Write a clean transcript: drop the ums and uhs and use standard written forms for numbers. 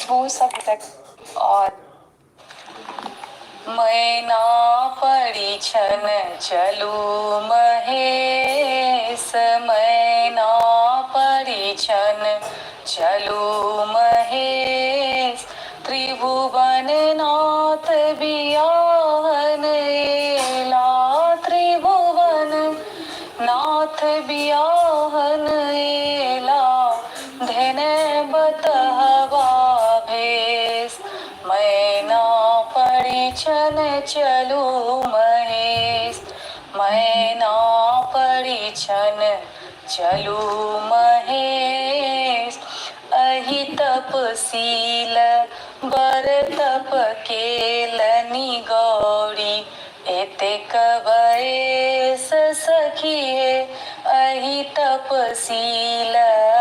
वो सब तक। और मैना परिछन चलू महेश, मैना परिछन चलू महेश, त्रिभुवन नाथ बियाहन एला, त्रिभुवन नाथ बियाहन एला, धने बतहवा भेष, मैना परिछन चलू महेश, मैना परिछन चलू महेश, अहि तपशील बर तप केलनि गौरी, एतेक बयस सखिए अहि तपशील